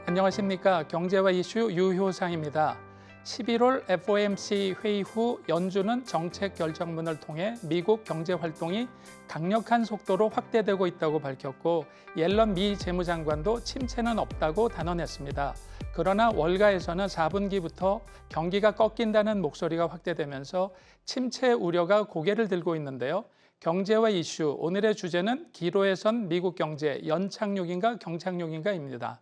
안녕하십니까. 경제와 이슈 유효상입니다. 11월 FOMC 회의 후 연준은 정책 결정문을 통해 미국 경제 활동이 강력한 속도로 확대되고 있다고 밝혔고 옐런 미 재무장관도 침체는 없다고 단언했습니다. 그러나 월가에서는 4분기부터 경기가 꺾인다는 목소리가 확대되면서 침체 우려가 고개를 들고 있는데요. 경제와 이슈, 오늘의 주제는 기로에선 미국 경제 연착륙인가 경착륙인가입니다.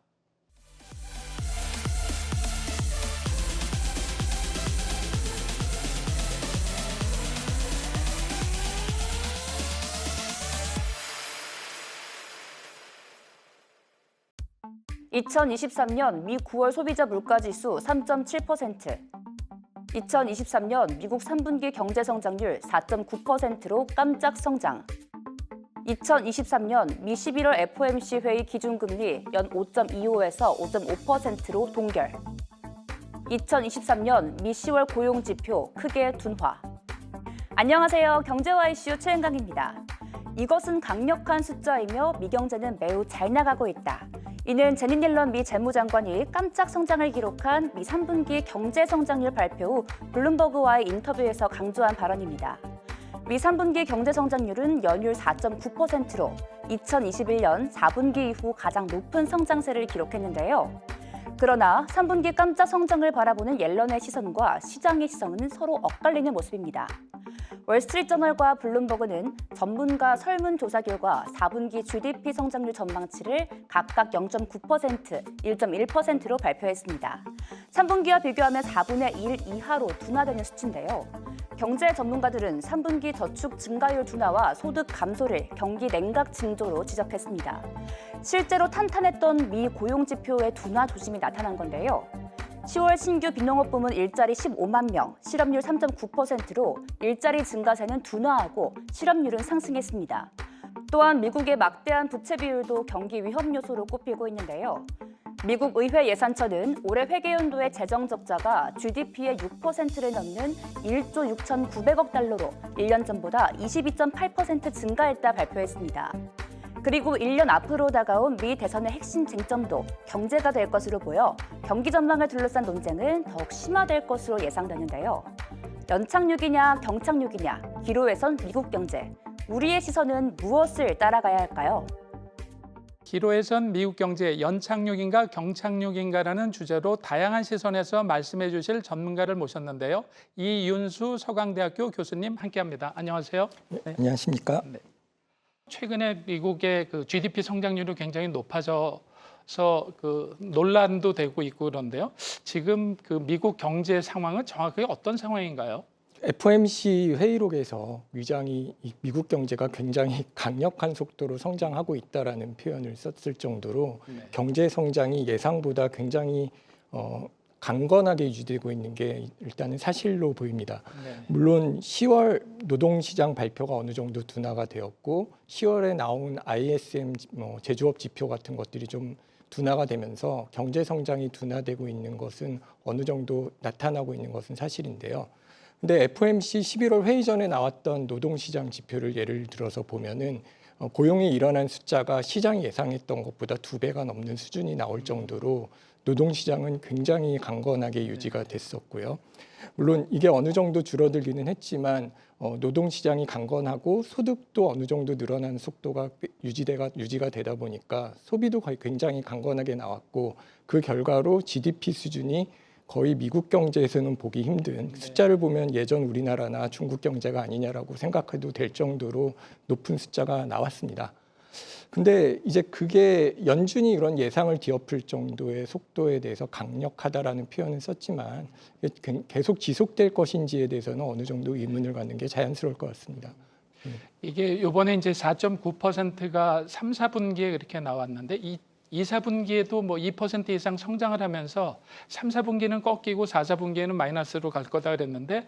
(2023년) 미 9월 소비자 물가지수 3.7%, 2023년 미국 3분기 경제성장률 4.9%로 깜짝 성장, 2023년 미 11월 FOMC 회의 기준금리 연 5.25에서 5.5%로 동결, 2023년 미 10월 고용지표 크게 둔화. 안녕하세요. 경제와 이슈 최은강입니다. 이것은 강력한 숫자이며 미 경제는 매우 잘 나가고 있다. 이는 제닛 옐런 미 재무장관이 깜짝 성장을 기록한 미 3분기 경제 성장률 발표 후 블룸버그와의 인터뷰에서 강조한 발언입니다. 미 3분기 경제 성장률은 연율 4.9%로 2021년 4분기 이후 가장 높은 성장세를 기록했는데요. 그러나 3분기 깜짝 성장을 바라보는 옐런의 시선과 시장의 시선은 서로 엇갈리는 모습입니다. 월스트리트저널과 블룸버그는 전문가 설문조사 결과 4분기 GDP 성장률 전망치를 각각 0.9%, 1.1%로 발표했습니다. 3분기와 비교하면 4분의 1 이하로 둔화되는 수치인데요. 경제 전문가들은 3분기 저축 증가율 둔화와 소득 감소를 경기 냉각 징조로 지적했습니다. 실제로 탄탄했던 미 고용지표의 둔화 조짐이 나타난 건데요. 10월 신규 빈농업 부문 일자리 15만 명, 실업률 3.9%로 일자리 증가세는 둔화하고 실업률은 상승했습니다. 또한 미국의 막대한 부채 비율도 경기 위험 요소로 꼽히고 있는데요. 미국 의회 예산처는 올해 회계연도의 재정 적자가 GDP의 6%를 넘는 1조 6,900억 달러로 1년 전보다 22.8% 증가했다 발표했습니다. 그리고 1년 앞으로 다가온 미 대선의 핵심 쟁점도 경제가 될 것으로 보여 경기 전망을 둘러싼 논쟁은 더욱 심화될 것으로 예상되는데요. 연착륙이냐 경착륙이냐, 기로에선 미국 경제. 우리의 시선은 무엇을 따라가야 할까요? 기로에선 미국 경제 연착륙인가 경착륙인가라는 주제로 다양한 시선에서 말씀해 주실 전문가를 모셨는데요. 이윤수 서강대학교 교수님 함께합니다. 안녕하세요. 네, 안녕하십니까? 네. 최근에 미국의 GDP 성장률이 굉장히 높아져서 논란도 되고 있고 그런데요. 지금 미국 경제 상황은 정확하게 어떤 상황인가요? FOMC 회의록에서 위장이 미국 경제가 굉장히 강력한 속도로 성장하고 있다라는 표현을 썼을 정도로 경제 성장이 예상보다 굉장히 강건하게 유지되고 있는 게 일단은 사실로 보입니다. 물론 10월 노동시장 발표가 어느 정도 둔화가 되었고 10월에 나온 ISM 제조업 지표 같은 것들이 좀 둔화가 되면서 경제 성장이 둔화되고 있는 것은 어느 정도 나타나고 있는 것은 사실인데요. 근데 FOMC 11월 회의 전에 나왔던 노동시장 지표를 예를 들어서 보면은 고용이 일어난 숫자가 시장이 예상했던 것보다 2배가 넘는 수준이 나올 정도로 노동시장은 굉장히 강건하게 유지가 됐었고요. 물론 이게 어느 정도 줄어들기는 했지만 노동시장이 강건하고 소득도 어느 정도 늘어나는 속도가 유지가 되다 보니까 소비도 굉장히 강건하게 나왔고 그 결과로 GDP 수준이 거의 미국 경제에서는 보기 힘든 숫자를 보면 예전 우리나라나 중국 경제가 아니냐라고 생각해도 될 정도로 높은 숫자가 나왔습니다. 근데 이제 그게 연준이 이런 예상을 뒤엎을 정도의 속도에 대해서 강력하다라는 표현을 썼지만 계속 지속될 것인지에 대해서는 어느 정도 의문을 갖는 게 자연스러울 것 같습니다. 이게 이번에 이제 4.9%가 3, 4분기에 그렇게 나왔는데 2, 4분기에도 2% 이상 성장을 하면서 3, 4분기는 꺾이고 4, 4분기에는 마이너스로 갈 거다 그랬는데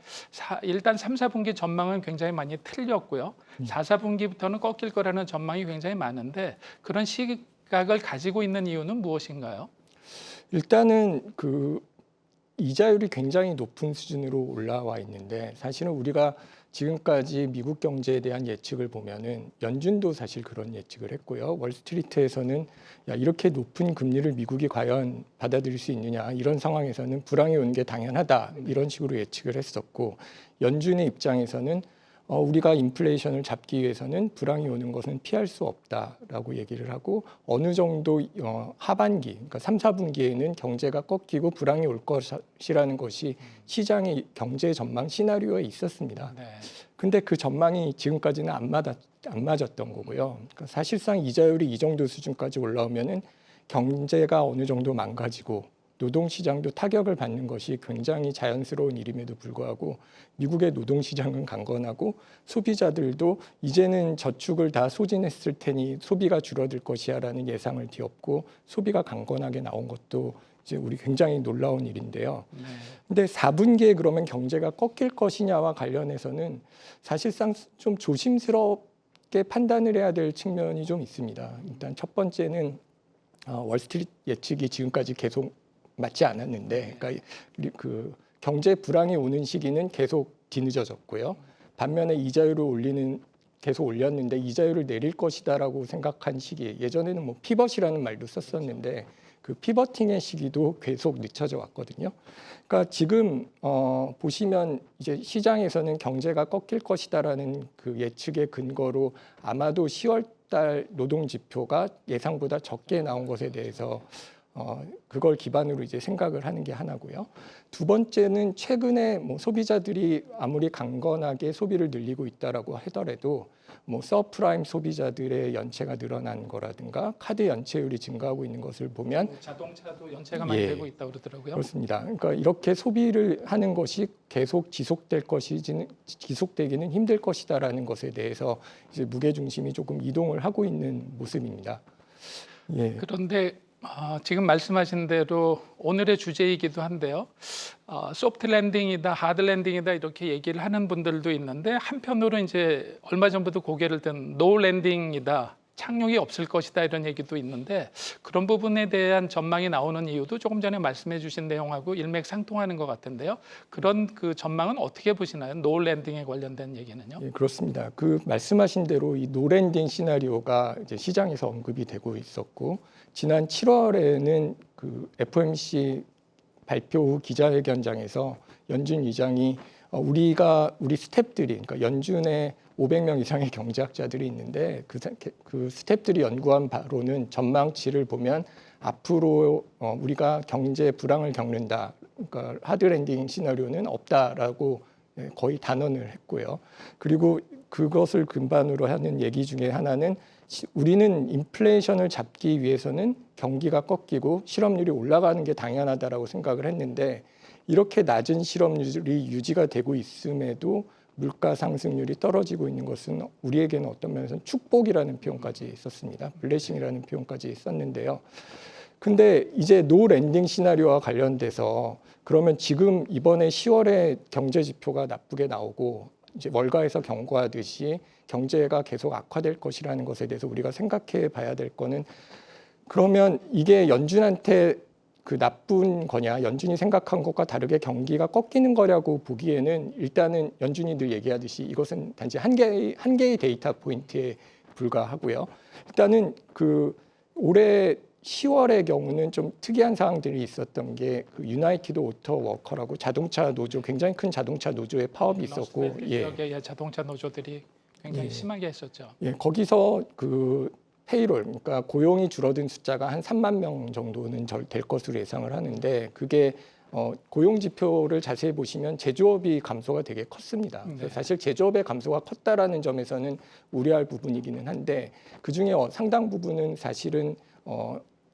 일단 3, 4분기 전망은 굉장히 많이 틀렸고요. 4, 4분기부터는 꺾일 거라는 전망이 굉장히 많은데 그런 시각을 가지고 있는 이유는 무엇인가요? 일단은 이자율이 굉장히 높은 수준으로 올라와 있는데 사실은 우리가 지금까지 미국 경제에 대한 예측을 보면은 연준도 사실 그런 예측을 했고요. 월스트리트에서는 야, 이렇게 높은 금리를 미국이 과연 받아들일 수 있느냐, 이런 상황에서는 불황이 오는 게 당연하다, 이런 식으로 예측을 했었고, 연준의 입장에서는 우리가 인플레이션을 잡기 위해서는 불황이 오는 것은 피할 수 없다라고 얘기를 하고, 어느 정도 하반기, 그러니까 3, 4분기에는 경제가 꺾이고 불황이 올 것이라는 것이 시장의 경제 전망 시나리오에 있었습니다. 네. 근데 그 전망이 지금까지는 안 맞았던 거고요. 그러니까 사실상 이자율이 이 정도 수준까지 올라오면은 경제가 어느 정도 망가지고 노동시장도 타격을 받는 것이 굉장히 자연스러운 일임에도 불구하고, 미국의 노동시장은 강건하고 소비자들도 이제는 저축을 다 소진했을 테니 소비가 줄어들 것이야라는 예상을 뒤엎고 소비가 강건하게 나온 것도 이제 우리 굉장히 놀라운 일인데요. 네. 근데 4분기에 그러면 경제가 꺾일 것이냐와 관련해서는 사실상 좀 조심스럽게 판단을 해야 될 측면이 좀 있습니다. 일단 첫 번째는 월스트리트 예측이 지금까지 계속 맞지 않았는데, 그러니까 그 경제 불황이 오는 시기는 계속 뒤늦어졌고요. 반면에 이자율을 계속 올렸는데 이자율을 내릴 것이다라고 생각한 시기, 예전에는 뭐 피벗이라는 말도 썼었는데 그 피벗팅의 시기도 계속 늦춰져 왔거든요. 그러니까 지금 보시면 이제 시장에서는 경제가 꺾일 것이다라는 그 예측의 근거로 아마도 10월달 노동 지표가 예상보다 적게 나온 것에 대해서 그걸 기반으로 이제 생각을 하는 게 하나고요. 두 번째는 최근에 뭐 소비자들이 아무리 강건하게 소비를 늘리고 있다라고 하더라도 뭐 서프라임 소비자들의 연체가 늘어난 거라든가 카드 연체율이 증가하고 있는 것을 보면, 자동차도 연체가 많이 예, 되고 있다고 그러더라고요. 그렇습니다. 그러니까 이렇게 소비를 하는 것이 계속 지속되기는 힘들 것이다라는 것에 대해서 이제 무게 중심이 조금 이동을 하고 있는 모습입니다. 예. 그런데 지금 말씀하신 대로 오늘의 주제이기도 한데요. 소프트 랜딩이다, 하드 랜딩이다 이렇게 얘기를 하는 분들도 있는데, 한편으로 이제 얼마 전부터 고개를 든 노 랜딩이다, 착륙이 없을 것이다 이런 얘기도 있는데, 그런 부분에 대한 전망이 나오는 이유도 조금 전에 말씀해 주신 내용하고 일맥상통하는 것 같은데요. 그런 그 전망은 어떻게 보시나요? 노 랜딩에 관련된 얘기는요? 예, 그렇습니다. 그 말씀하신 대로 이 노랜딩 시나리오가 이제 시장에서 언급이 되고 있었고, 지난 7월에는 그 FOMC 발표 후 기자회견장에서 연준 의장이 우리 스태프들이, 그러니까 연준에 500명 이상의 경제학자들이 있는데 그 스태프들이 연구한 바로는 전망치를 보면 앞으로 우리가 경제 불황을 겪는다, 그러니까 하드 랜딩 시나리오는 없다라고 거의 단언을 했고요. 그리고 그것을 근반으로 하는 얘기 중에 하나는, 우리는 인플레이션을 잡기 위해서는 경기가 꺾이고 실업률이 올라가는 게 당연하다라고 생각을 했는데, 이렇게 낮은 실업률이 유지가 되고 있음에도 물가 상승률이 떨어지고 있는 것은 우리에게는 어떤 면에서는 축복이라는 표현까지 썼습니다. 블레싱이라는 표현까지 썼는데요. 근데 이제 노 랜딩 시나리오와 관련돼서 그러면 지금 이번에 10월에 경제 지표가 나쁘게 나오고 이제 월가에서 경고하듯이 경제가 계속 악화될 것이라는 것에 대해서 우리가 생각해 봐야 될 거는, 그러면 이게 연준한테 그 나쁜 거냐, 연준이 생각한 것과 다르게 경기가 꺾이는 거라고 보기에는, 일단은 연준이 늘 얘기하듯이 이것은 단지 한 개의 데이터 포인트에 불과하고요. 일단은 그 올해 10월의 경우는 좀 특이한 사항들이 있었던 게, 그 유나이티드 오토 워커라고 자동차 노조, 굉장히 큰 자동차 노조의 파업이 있었고, 지역의 자동차 노조들이 굉장히 예, 심하게 했었죠. 예, 거기서 그 페이롤, 그러니까 고용이 줄어든 숫자가 한 3만 명 정도는 될 것으로 예상을 하는데, 그게 고용 지표를 자세히 보시면 제조업이 감소가 되게 컸습니다. 그래서 사실 제조업의 감소가 컸다라는 점에서는 우려할 부분이기는 한데, 그 중에 상당 부분은 사실은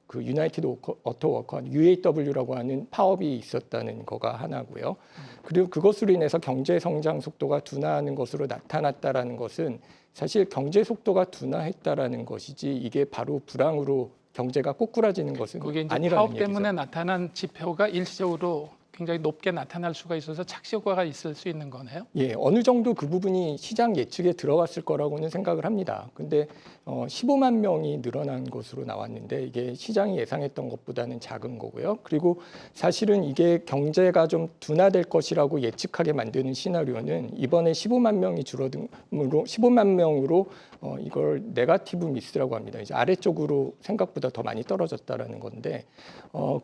그 유나이티드 오토 워커 UAW라고 하는 파업이 있었다는 거가 하나고요. 그리고 그것으로 인해서 경제 성장 속도가 둔화하는 것으로 나타났다라는 것은, 사실 경제 속도가 둔화했다라는 것이지 이게 바로 불황으로 경제가 꼬꾸라지는 것은 그게 이제 아니라는 파업 얘기죠. 때문에 나타난 지표가 일시적으로 굉장히 높게 나타날 수가 있어서 착시 효과가 있을 수 있는 거네요. 예, 어느 정도 그 부분이 시장 예측에 들어갔을 거라고는 생각을 합니다. 근데 15만 명이 늘어난 것으로 나왔는데 이게 시장이 예상했던 것보다는 작은 거고요. 그리고 사실은 이게 경제가 좀 둔화될 것이라고 예측하게 만드는 시나리오는 이번에 15만 명이 줄어듦으로 15만 명으로 이걸 네거티브 미스라고 합니다. 이제 아래쪽으로 생각보다 더 많이 떨어졌다라는 건데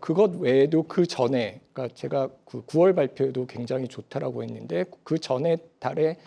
그것 외에도 그 전에 그러니까 제가 그 9월 발표에도 굉장히 좋다라고 했는데 그 전에 달에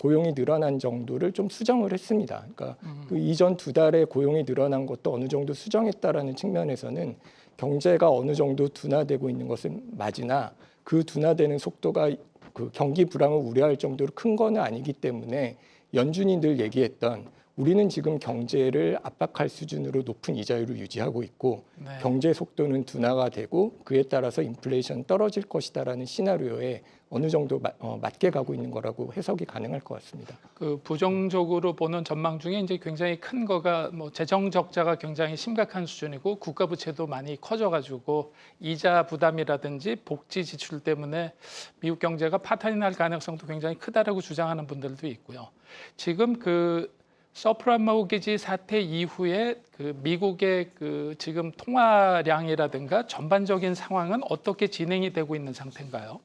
고용이 늘어난 정도를 좀 수정을 했습니다. 그러니까 그 이전 두 달에 고용이 늘어난 것도 어느 정도 수정했다라는 측면에서는 경제가 어느 정도 둔화되고 있는 것은 맞으나 그 둔화되는 속도가 그 경기 불황을 우려할 정도로 큰 거는 아니기 때문에 연준이 늘 얘기했던 우리는 지금 경제를 압박할 수준으로 높은 이자율을 유지하고 있고 네. 경제 속도는 둔화가 되고 그에 따라서 인플레이션 떨어질 것이다라는 시나리오에 어느 정도 맞게 가고 있는 거라고 해석이 가능할 것 같습니다. 그 부정적으로 보는 전망 중에 이제 굉장히 큰 거가 뭐 재정 적자가 굉장히 심각한 수준이고 국가 부채도 많이 커져가지고 이자 부담이라든지 복지 지출 때문에 미국 경제가 파탄이 날 가능성도 굉장히 크다라고 주장하는 분들도 있고요. 지금 그 서프라임 모기지 사태 이후에 그 미국의 그 지금 통화량이라든가 전반적인 상황은 어떻게 진행이 되고 있는 상태인가요?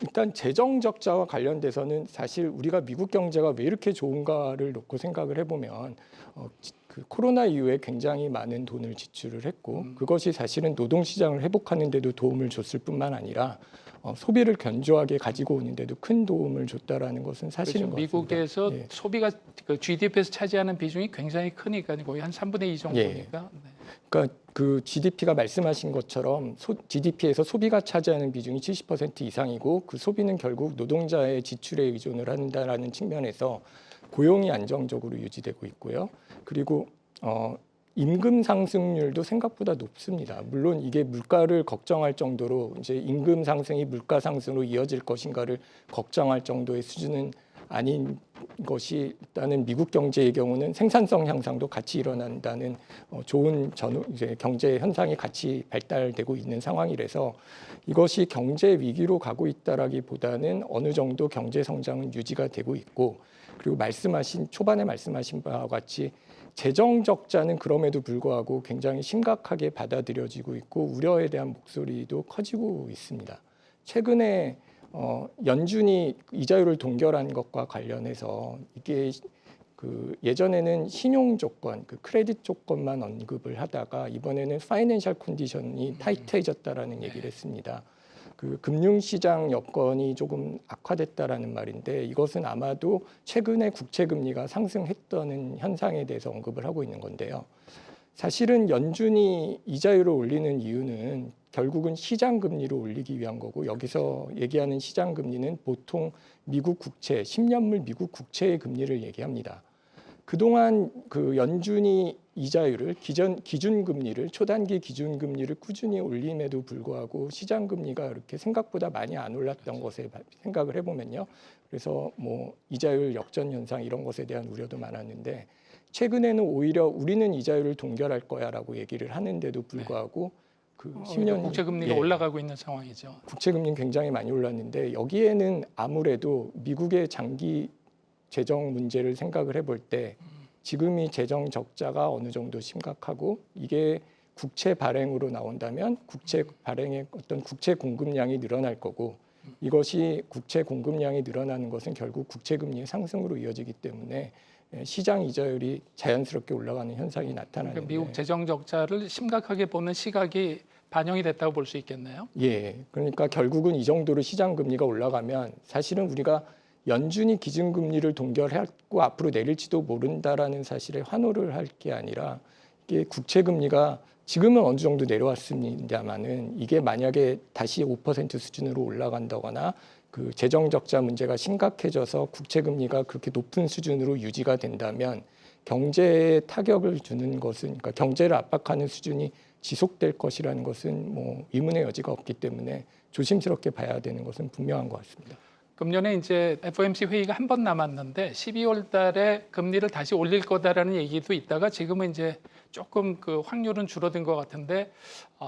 일단 재정 적자와 관련돼서는 사실 우리가 미국 경제가 왜 이렇게 좋은가를 놓고 생각을 해보면 그 코로나 이후에 굉장히 많은 돈을 지출을 했고 그것이 사실은 노동시장을 회복하는 데도 도움을 줬을 뿐만 아니라 소비를 견조하게 가지고 오는데도 큰 도움을 줬다라는 것은 사실인 것 같습니다. 미국에서 예. 소비가 그 GDP에서 차지하는 비중이 굉장히 크니까 거의 한 3분의 2 정도니까. 네. 그러니까 그 GDP가 말씀하신 것처럼 GDP에서 소비가 차지하는 비중이 70% 이상이고 그 소비는 결국 노동자의 지출에 의존을 한다라는 측면에서 고용이 안정적으로 유지되고 있고요. 그리고 임금 상승률도 생각보다 높습니다. 물론 이게 물가를 걱정할 정도로 이제 임금 상승이 물가 상승으로 이어질 것인가를 걱정할 정도의 수준은 아닌 것이 일단은 미국 경제의 경우는 생산성 향상도 같이 일어난다는 좋은 이제 경제 현상이 같이 발달되고 있는 상황이라서 이것이 경제 위기로 가고 있다라기보다는 어느 정도 경제 성장은 유지가 되고 있고 그리고 초반에 말씀하신 바와 같이 재정 적자는 그럼에도 불구하고 굉장히 심각하게 받아들여지고 있고 우려에 대한 목소리도 커지고 있습니다. 최근에 연준이 이자율을 동결한 것과 관련해서 이게 그 예전에는 신용 조건, 그 크레딧 조건만 언급을 하다가 이번에는 파이낸셜 컨디션이 타이트해졌다라는 얘기를 했습니다. 그 금융시장 여건이 조금 악화됐다라는 말인데 이것은 아마도 최근에 국채 금리가 상승했다는 현상에 대해서 언급을 하고 있는 건데요. 사실은 연준이 이자율을 올리는 이유는 결국은 시장 금리를 올리기 위한 거고 여기서 얘기하는 시장 금리는 보통 미국 국채, 10년물 미국 국채의 금리를 얘기합니다. 그동안 그 연준이 이자율을 기준 금리를 초단기 기준 금리를 꾸준히 올림에도 불구하고 시장 금리가 이렇게 생각보다 많이 안 올랐던 것에 생각을 해보면요. 그래서 뭐 이자율 역전 현상 이런 것에 대한 우려도 많았는데 최근에는 오히려 우리는 이자율을 동결할 거야라고 얘기를 하는데도 불구하고 그 10년 국채 금리가 올라가고 있는 상황이죠. 국채 금리는 굉장히 많이 올랐는데 여기에는 아무래도 미국의 장기 재정 문제를 생각을 해볼 때 지금이 재정 적자가 어느 정도 심각하고 이게 국채 발행으로 나온다면 국채 발행의 어떤 국채 공급량이 늘어날 거고 이것이 국채 공급량이 늘어나는 것은 결국 국채 금리의 상승으로 이어지기 때문에 시장 이자율이 자연스럽게 올라가는 현상이 나타나는데 그러니까 미국 재정 적자를 심각하게 보는 시각이 반영이 됐다고 볼 수 있겠네요. 예, 그러니까 결국은 이 정도로 시장 금리가 올라가면 사실은 우리가 연준이 기준금리를 동결하고 앞으로 내릴지도 모른다라는 사실에 환호를 할 게 아니라 이게 국채금리가 지금은 어느 정도 내려왔습니다만은 이게 만약에 다시 5% 수준으로 올라간다거나 그 재정 적자 문제가 심각해져서 국채금리가 그렇게 높은 수준으로 유지가 된다면 경제에 타격을 주는 것은 그러니까 경제를 압박하는 수준이 지속될 것이라는 것은 뭐 의문의 여지가 없기 때문에 조심스럽게 봐야 되는 것은 분명한 것 같습니다. 금년에 이제 FOMC 회의가 한 번 남았는데 12월 달에 금리를 다시 올릴 거다라는 얘기도 있다가 지금은 이제 조금 그 확률은 줄어든 것 같은데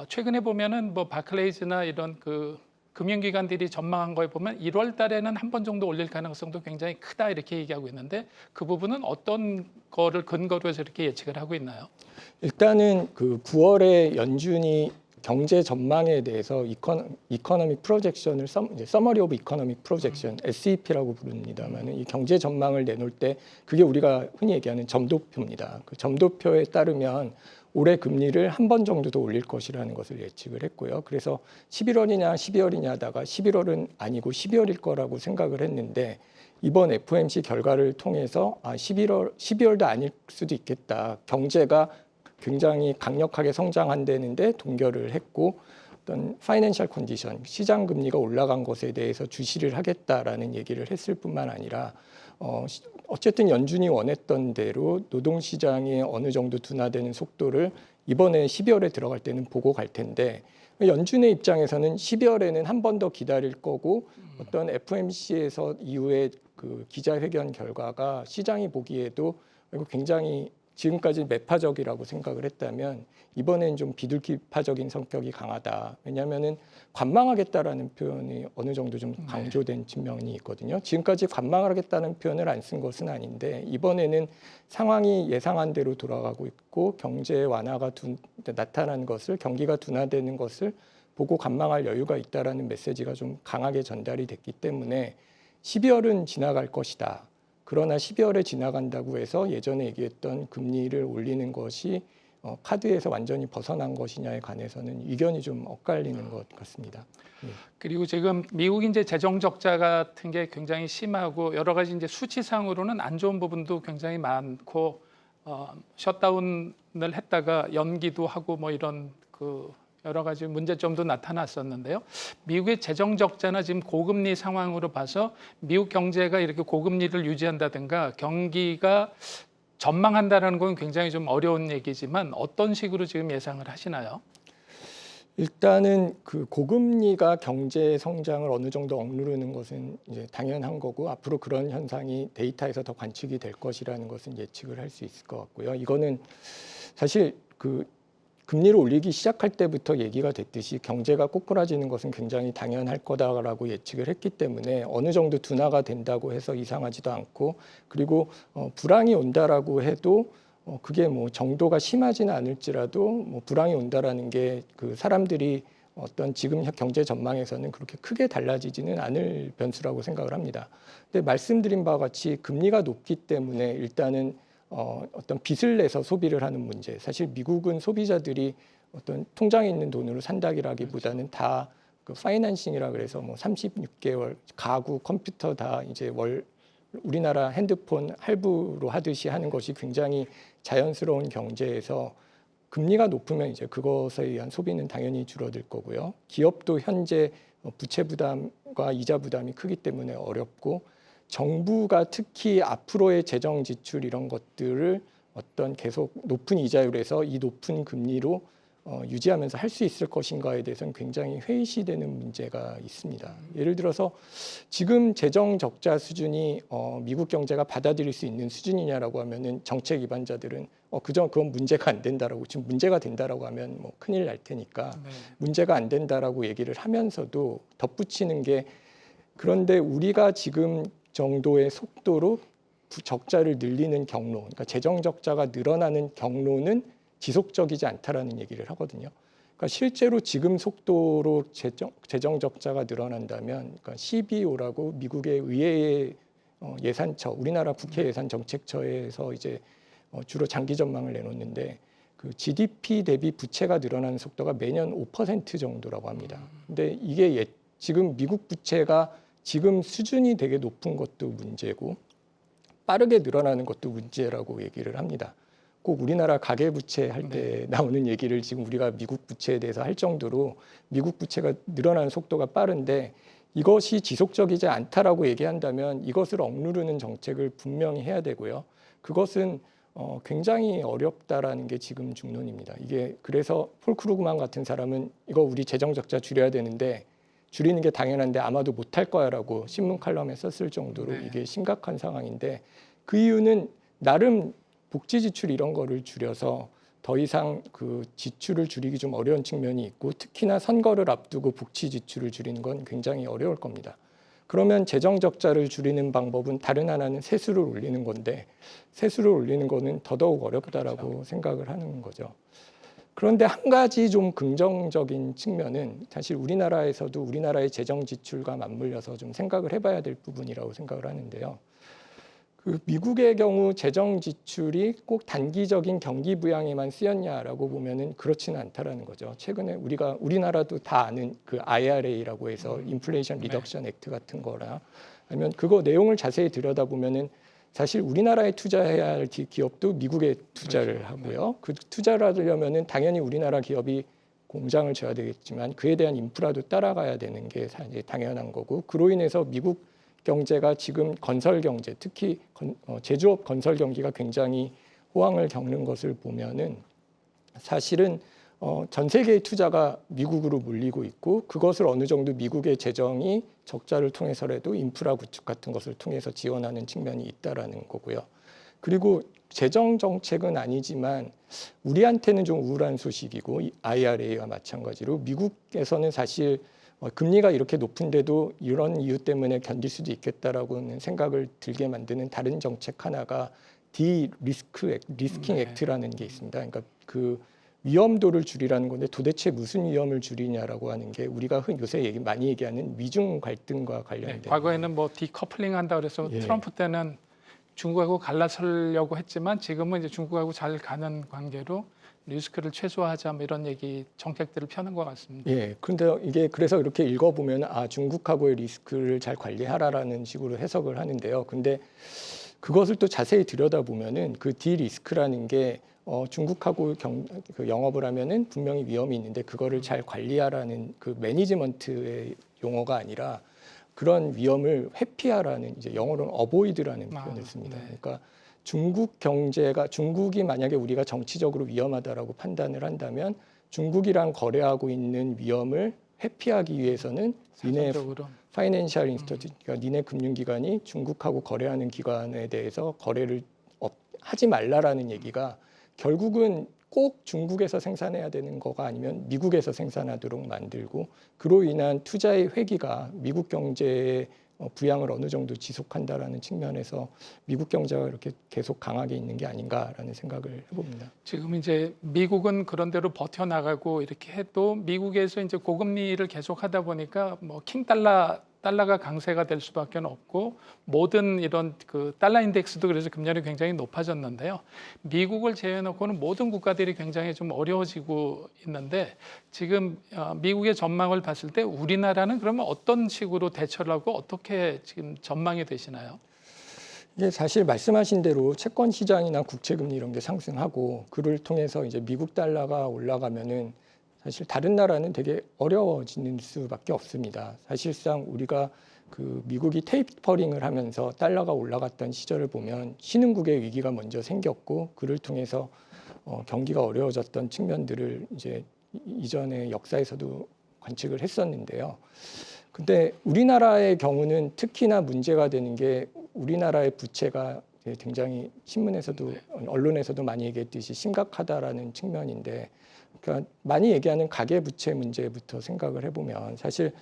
최근에 보면은 뭐 바클레이즈나 이런 그 금융기관들이 전망한 거에 보면 1월 달에는 한 번 정도 올릴 가능성도 굉장히 크다 이렇게 얘기하고 있는데 그 부분은 어떤 거를 근거로 해서 이렇게 예측을 하고 있나요? 일단은 그 9월에 연준이 경제 전망에 대해서 이코노믹 프로젝션을 서머리 오브 이코노믹 프로젝션 SEP라고 부릅니다만은 이 경제 전망을 내놓을 때 그게 우리가 흔히 얘기하는 점도표입니다. 그 점도표에 따르면 올해 금리를 한 번 정도 더 올릴 것이라는 것을 예측을 했고요. 그래서 11월이냐 12월이냐 하다가 11월은 아니고 12월일 거라고 생각을 했는데 이번 FOMC 결과를 통해서 12월도 아닐 수도 있겠다. 경제가 굉장히 강력하게 성장한다는데 동결을 했고 어떤 파이낸셜 컨디션, 시장 금리가 올라간 것에 대해서 주시를 하겠다라는 얘기를 했을 뿐만 아니라 어쨌든 연준이 원했던 대로 노동시장이 어느 정도 둔화되는 속도를 이번에 12월에 들어갈 때는 보고 갈 텐데 연준의 입장에서는 12월에는 한 번 더 기다릴 거고 어떤 FOMC에서 이후에 그 기자회견 결과가 시장이 보기에도 굉장히 지금까지 매파적이라고 생각을 했다면 이번엔 좀 비둘기파적인 성격이 강하다. 왜냐하면은 관망하겠다라는 표현이 어느 정도 좀 강조된 측면이 있거든요. 지금까지 관망하겠다는 표현을 안 쓴 것은 아닌데 이번에는 상황이 예상한 대로 돌아가고 있고 경제 완화가 나타나는 것을 경기가 둔화되는 것을 보고 관망할 여유가 있다라는 메시지가 좀 강하게 전달이 됐기 때문에 12월은 지나갈 것이다. 그러나 12월에 지나간다고 해서 예전에 얘기했던 금리를 올리는 것이 카드에서 완전히 벗어난 것이냐에 관해서는 의견이 좀 엇갈리는 것 같습니다. 그리고 지금 미국 이제 재정 적자 같은 게 굉장히 심하고 여러 가지 이제 수치상으로는 안 좋은 부분도 굉장히 많고 셧다운을 했다가 연기도 하고 뭐 이런 그 여러 가지 문제점도 나타났었는데요. 미국의 재정 적자나 지금 고금리 상황으로 봐서 미국 경제가 이렇게 고금리를 유지한다든가 경기가 전망한다라는 건 굉장히 좀 어려운 얘기지만 어떤 식으로 지금 예상을 하시나요? 일단은 그 고금리가 경제 성장을 어느 정도 억누르는 것은 이제 당연한 거고 앞으로 그런 현상이 데이터에서 더 관측이 될 것이라는 것은 예측을 할 수 있을 것 같고요. 이거는 사실 그 금리를 올리기 시작할 때부터 얘기가 됐듯이 경제가 꼬꾸라지는 것은 굉장히 당연할 거다라고 예측을 했기 때문에 어느 정도 둔화가 된다고 해서 이상하지도 않고 그리고 불황이 온다라고 해도 그게 뭐 정도가 심하지는 않을지라도 뭐 불황이 온다라는 게 그 사람들이 어떤 지금 경제 전망에서는 그렇게 크게 달라지지는 않을 변수라고 생각을 합니다. 근데 말씀드린 바와 같이 금리가 높기 때문에 일단은 어떤 빚을 내서 소비를 하는 문제. 사실 미국은 소비자들이 어떤 통장에 있는 돈으로 산다기라기보다는 다 그 파이낸싱이라 그래서 뭐 36개월 가구, 컴퓨터 다 이제 우리나라 핸드폰 할부로 하듯이 하는 것이 굉장히 자연스러운 경제에서 금리가 높으면 이제 그것에 의한 소비는 당연히 줄어들 거고요. 기업도 현재 부채 부담과 이자 부담이 크기 때문에 어렵고 정부가 특히 앞으로의 재정 지출 이런 것들을 어떤 계속 높은 이자율에서 이 높은 금리로 유지하면서 할 수 있을 것인가에 대해서는 굉장히 회의시되는 문제가 있습니다. 예를 들어서 지금 재정 적자 수준이 미국 경제가 받아들일 수 있는 수준이냐라고 하면은 정책 위반자들은 그건 문제가 안 된다라고 지금 문제가 된다라고 하면 뭐 큰일 날 테니까 문제가 안 된다라고 얘기를 하면서도 덧붙이는 게 그런데 우리가 지금 정도의 속도로 적자를 늘리는 경로, 그러니까 재정 적자가 늘어나는 경로는 지속적이지 않다라는 얘기를 하거든요. 그러니까 실제로 지금 속도로 재정 적자가 늘어난다면, 그러니까 CBO라고 미국의 의회의 예산처, 우리나라 국회 예산정책처에서 이제 주로 장기 전망을 내놓는데 그 GDP 대비 부채가 늘어나는 속도가 매년 5% 정도라고 합니다. 근데 이게 지금 미국 부채가 지금 수준이 되게 높은 것도 문제고 빠르게 늘어나는 것도 문제라고 얘기를 합니다. 꼭 우리나라 가계부채 할 때 나오는 얘기를 지금 우리가 미국 부채에 대해서 할 정도로 미국 부채가 늘어나는 속도가 빠른데 이것이 지속적이지 않다라고 얘기한다면 이것을 억누르는 정책을 분명히 해야 되고요. 그것은 굉장히 어렵다라는 게 지금 중론입니다. 이게 그래서 폴 크루그만 같은 사람은 이거 우리 재정 적자 줄여야 되는데 줄이는 게 당연한데 아마도 못할 거야라고 신문 칼럼에 썼을 정도로 네. 이게 심각한 상황인데 그 이유는 나름 복지 지출 이런 거를 줄여서 더 이상 그 지출을 줄이기 좀 어려운 측면이 있고 특히나 선거를 앞두고 복지 지출을 줄이는 건 굉장히 어려울 겁니다. 그러면 재정 적자를 줄이는 방법은 다른 하나는 세수를 올리는 건데 세수를 올리는 거는 더더욱 어렵다라고 그렇죠. 생각을 하는 거죠. 그런데 한 가지 좀 긍정적인 측면은 사실 우리나라에서도 우리나라의 재정 지출과 맞물려서 좀 생각을 해봐야 될 부분이라고 생각을 하는데요. 그 미국의 경우 재정 지출이 꼭 단기적인 경기 부양에만 쓰였냐라고 보면은 그렇지는 않다라는 거죠. 최근에 우리나라도 다 아는 그 IRA라고 해서 인플레이션 리덕션 액트 같은 거나 아니면 그거 내용을 자세히 들여다보면은 사실 우리나라에 투자해야 할 기업도 미국에 투자를 그렇죠. 하고요. 그 투자를 하려면은 당연히 우리나라 기업이 공장을 줘야 되겠지만 그에 대한 인프라도 따라가야 되는 게 사실 당연한 거고 그로 인해서 미국 경제가 지금 건설 경제, 특히 제조업 건설 경기가 굉장히 호황을 겪는 것을 보면은 사실은 전 세계의 투자가 미국으로 몰리고 있고 그것을 어느 정도 미국의 재정이 적자를 통해서라도 인프라 구축 같은 것을 통해서 지원하는 측면이 있다라는 거고요. 그리고 재정 정책은 아니지만 우리한테는 좀 우울한 소식이고 IRA와 마찬가지로 미국에서는 사실 금리가 이렇게 높은데도 이런 이유 때문에 견딜 수도 있겠다라고는 생각을 들게 만드는 다른 정책 하나가 리스킹 액트라는 게 있습니다. 그러니까 그 위험도를 줄이라는 건데 도대체 무슨 위험을 줄이냐라고 하는 게 우리가 요새 많이 얘기하는 미중 갈등과 관련된. 과거에는 뭐 디커플링 한다 그래서 예. 트럼프 때는 중국하고 갈라서려고 했지만 지금은 이제 중국하고 잘 가는 관계로 리스크를 최소화하자 뭐 이런 얘기 정책들을 펴는 것 같습니다. 예. 그런데 이게 그래서 이렇게 읽어보면 중국하고의 리스크를 잘 관리하라라는 식으로 해석을 하는데요. 근데 그것을 또 자세히 들여다보면은 그 디리스크라는 게 중국하고 그 영업을 하면은 분명히 위험이 있는데 그거를 잘 관리하라는 그 매니지먼트의 용어가 아니라 그런 위험을 회피하라는 이제 영어로는 어보이드라는 표현을 씁니다. 네. 그러니까 중국이 만약에 우리가 정치적으로 위험하다라고 판단을 한다면 중국이랑 거래하고 있는 위험을 회피하기 위해서는 니네 사전적으로 파이낸셜 인스티튜트, 그러니까 니네 금융기관이 중국하고 거래하는 기관에 대해서 거래를 하지 말라라는 얘기가 결국은 꼭 중국에서 생산해야 되는 거가 아니면 미국에서 생산하도록 만들고 그로 인한 투자의 회기가 미국 경제의 부양을 어느 정도 지속한다라는 측면에서 미국 경제가 이렇게 계속 강하게 있는 게 아닌가라는 생각을 해봅니다. 지금 이제 미국은 그런 대로 버텨나가고 이렇게 해도 미국에서 이제 고금리를 계속하다 보니까 뭐 달러가 강세가 될 수밖에 없고 모든 이런 그 달러 인덱스도 그래서 금년에 굉장히 높아졌는데요. 미국을 제외해놓고는 모든 국가들이 굉장히 좀 어려워지고 있는데 지금 미국의 전망을 봤을 때 우리나라는 그러면 어떤 식으로 대처를 하고 어떻게 지금 전망이 되시나요? 이게 사실 말씀하신 대로 채권 시장이나 국채 금리 이런 게 상승하고 그를 통해서 이제 미국 달러가 올라가면은 사실 다른 나라는 되게 어려워지는 수밖에 없습니다. 사실상 우리가 그 미국이 테이퍼링을 하면서 달러가 올라갔던 시절을 보면 신흥국의 위기가 먼저 생겼고 그를 통해서 경기가 어려워졌던 측면들을 이제 이전의 역사에서도 관측을 했었는데요. 근데 우리나라의 경우는 특히나 문제가 되는 게 우리나라의 부채가 굉장히 신문에서도 언론에서도 많이 얘기했듯이 심각하다라는 측면인데 그러니까 많이 얘기하는 가계부채 문제부터 생각을 해보면 사실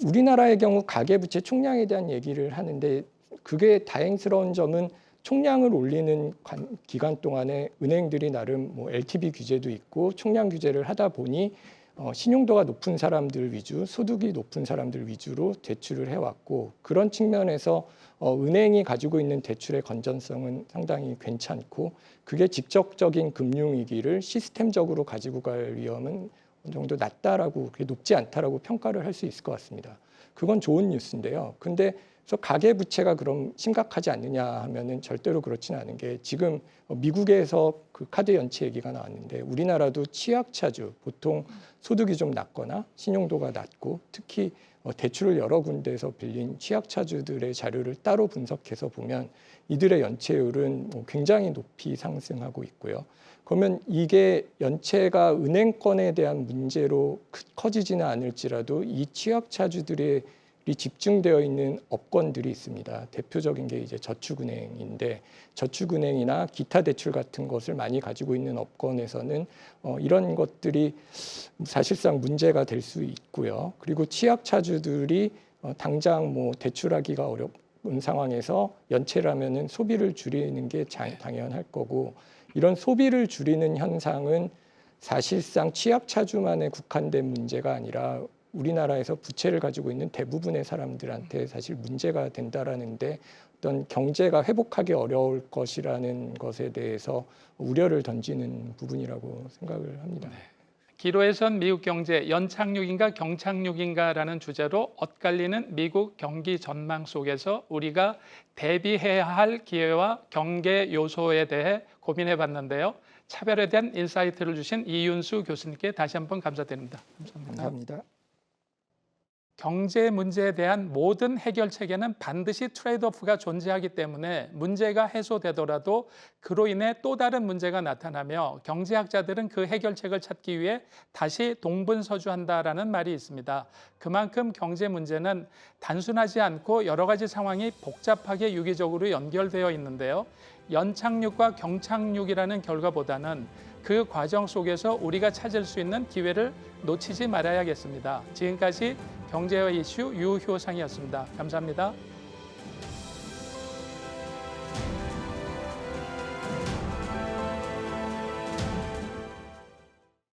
우리나라의 경우 가계부채 총량에 대한 얘기를 하는데 그게 다행스러운 점은 총량을 올리는 기간 동안에 은행들이 나름 뭐 LTV 규제도 있고 총량 규제를 하다 보니 신용도가 높은 사람들 위주, 소득이 높은 사람들 위주로 대출을 해왔고 그런 측면에서 은행이 가지고 있는 대출의 건전성은 상당히 괜찮고 그게 직접적인 금융위기를 시스템적으로 가지고 갈 위험은 어느 정도 낮다라고 그게 높지 않다라고 평가를 할 수 있을 것 같습니다. 그건 좋은 뉴스인데요. 근데 그래서 가계부채가 그럼 심각하지 않느냐 하면은 절대로 그렇지는 않은 게 지금 미국에서 그 카드 연체 얘기가 나왔는데 우리나라도 취약차주 보통 소득이 좀 낮거나 신용도가 낮고 특히 대출을 여러 군데에서 빌린 취약차주들의 자료를 따로 분석해서 보면 이들의 연체율은 굉장히 높이 상승하고 있고요. 그러면 이게 연체가 은행권에 대한 문제로 커지지는 않을지라도 이 취약차주들이 집중되어 있는 업권들이 있습니다. 대표적인 게 이제 저축은행인데 저축은행이나 기타 대출 같은 것을 많이 가지고 있는 업권에서는 이런 것들이 사실상 문제가 될 수 있고요. 그리고 취약차주들이 당장 뭐 대출하기가 어려운 상황에서 연체를 하면은 소비를 줄이는 게 당연할 거고 이런 소비를 줄이는 현상은 사실상 취약차주만에 국한된 문제가 아니라 우리나라에서 부채를 가지고 있는 대부분의 사람들한테 사실 문제가 된다라는데 어떤 경제가 회복하기 어려울 것이라는 것에 대해서 우려를 던지는 부분이라고 생각을 합니다. 기로에선 미국 경제 연착륙인가 경착륙인가라는 주제로 엇갈리는 미국 경기 전망 속에서 우리가 대비해야 할 기회와 경계 요소에 대해 고민해 봤는데요. 차별에 대한 인사이트를 주신 이윤수 교수님께 다시 한번 감사드립니다. 감사합니다. 경제 문제에 대한 모든 해결책에는 반드시 트레이드오프가 존재하기 때문에 문제가 해소되더라도 그로 인해 또 다른 문제가 나타나며 경제학자들은 그 해결책을 찾기 위해 다시 동분서주한다라는 말이 있습니다. 그만큼 경제 문제는 단순하지 않고 여러 가지 상황이 복잡하게 유기적으로 연결되어 있는데요. 연착륙과 경착륙이라는 결과보다는 그 과정 속에서 우리가 찾을 수 있는 기회를 놓치지 말아야겠습니다. 지금까지 경제와 이슈 유효상이었습니다. 감사합니다.